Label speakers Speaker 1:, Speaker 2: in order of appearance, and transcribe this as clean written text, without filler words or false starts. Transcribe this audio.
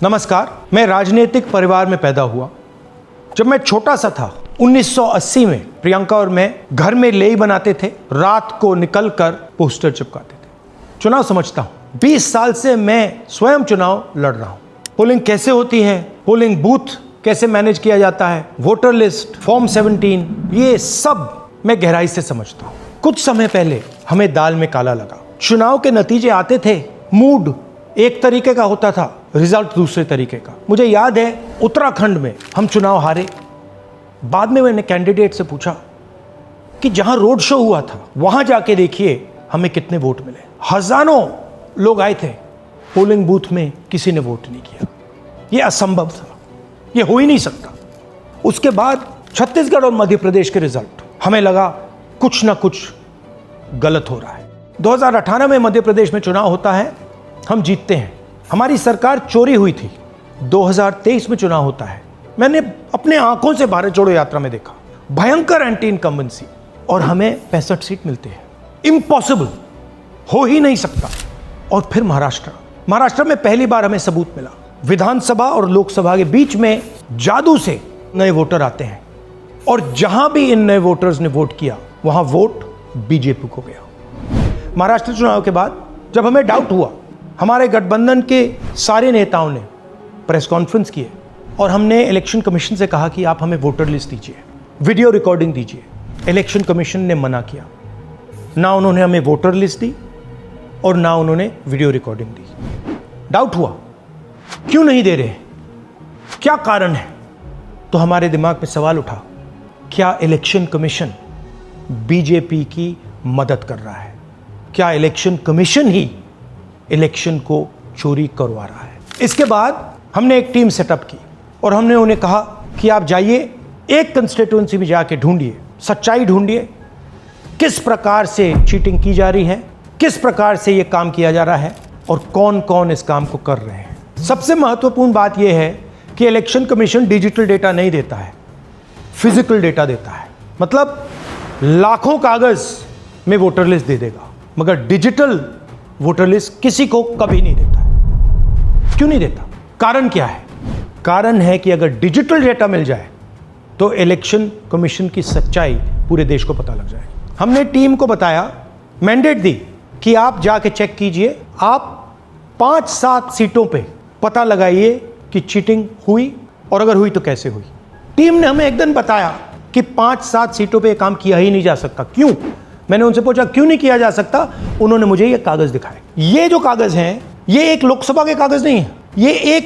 Speaker 1: नमस्कार। मैं राजनीतिक परिवार में पैदा हुआ। जब मैं छोटा सा था 1980 में प्रियंका और मैं घर में लेई बनाते थे, रात को निकलकर पोस्टर चिपकाते थे। चुनाव समझता हूं। 20 साल से मैं स्वयं चुनाव लड़ रहा हूं। पोलिंग कैसे होती है, पोलिंग बूथ कैसे मैनेज किया जाता है, वोटर लिस्ट, फॉर्म 17, ये सब मैं गहराई से समझता हूं। कुछ समय पहले हमें दाल में काला लगा। चुनाव के नतीजे आते थे, मूड एक तरीके का होता था, रिजल्ट दूसरे तरीके का। मुझे याद है उत्तराखंड में हम चुनाव हारे। बाद में मैंने कैंडिडेट से पूछा कि जहां रोड शो हुआ था वहां जाके देखिए हमें कितने वोट मिले। हजारों लोग आए थे, पोलिंग बूथ में किसी ने वोट नहीं किया। यह असंभव था, यह हो ही नहीं सकता। उसके बाद छत्तीसगढ़ और मध्य प्रदेश के रिजल्ट, हमें लगा कुछ ना कुछ गलत हो रहा है। 2018 में मध्य प्रदेश में चुनाव होता है, हम जीतते हैं। हमारी सरकार चोरी हुई थी। 2023 में चुनाव होता है, मैंने अपने आंखों से भारत जोड़ो यात्रा में देखा, भयंकर एंटी इनकम्बेंसी, और हमें 65 सीट मिलते हैं। इम्पॉसिबल, हो ही नहीं सकता। और फिर महाराष्ट्र में पहली बार हमें सबूत मिला। विधानसभा और लोकसभा के बीच में जादू से नए वोटर आते हैं, और जहां भी इन नए वोटर्स ने वोट किया वहां वोट बीजेपी को गया। महाराष्ट्र चुनाव के बाद जब हमें डाउट हुआ, हमारे गठबंधन के सारे नेताओं ने प्रेस कॉन्फ्रेंस किए और हमने इलेक्शन कमीशन से कहा कि आप हमें वोटर लिस्ट दीजिए, वीडियो रिकॉर्डिंग दीजिए। इलेक्शन कमीशन ने मना किया। ना उन्होंने हमें वोटर लिस्ट दी और ना उन्होंने वीडियो रिकॉर्डिंग दी। डाउट हुआ, क्यों नहीं दे रहे, क्या कारण है? तो हमारे दिमाग में सवाल उठा, क्या इलेक्शन कमीशन बीजेपी की मदद कर रहा है? क्या इलेक्शन कमीशन ही इलेक्शन को चोरी करवा रहा है? इसके बाद हमने एक टीम सेटअप की और हमने उन्हें कहा कि आप जाइए, एक कंस्टिट्यूएंसी में जाके ढूंढिए, सच्चाई ढूंढिए, किस प्रकार से चीटिंग की जा रही है, किस प्रकार से ये काम किया जा रहा है और कौन कौन इस काम को कर रहे हैं। सबसे महत्वपूर्ण बात यह है कि इलेक्शन कमीशन डिजिटल डेटा नहीं देता है, फिजिकल डेटा देता है। मतलब लाखों कागज में वोटर लिस्ट दे देगा, मगर डिजिटल वोटर लिस्ट किसी को कभी नहीं देता है। क्यों नहीं देता? कारण क्या है? कारण है कि अगर डिजिटल डेटा मिल जाए तो इलेक्शन कमीशन की सच्चाई पूरे देश को पता लग जाए। हमने टीम को बताया, मैंडेट दी कि आप जाके चेक कीजिए, आप 5-7 सीटों पे पता लगाइए कि चीटिंग हुई, और अगर हुई तो कैसे हुई। टीम ने हमें एक दिन बताया कि 5-7 सीटों पे काम किया ही नहीं जा सकता। क्यों? मैंने उनसे पूछा क्यों नहीं किया जा सकता। उन्होंने मुझे ये कागज दिखाए। ये जो कागज हैं, ये एक लोकसभा के कागज नहीं है, ये एक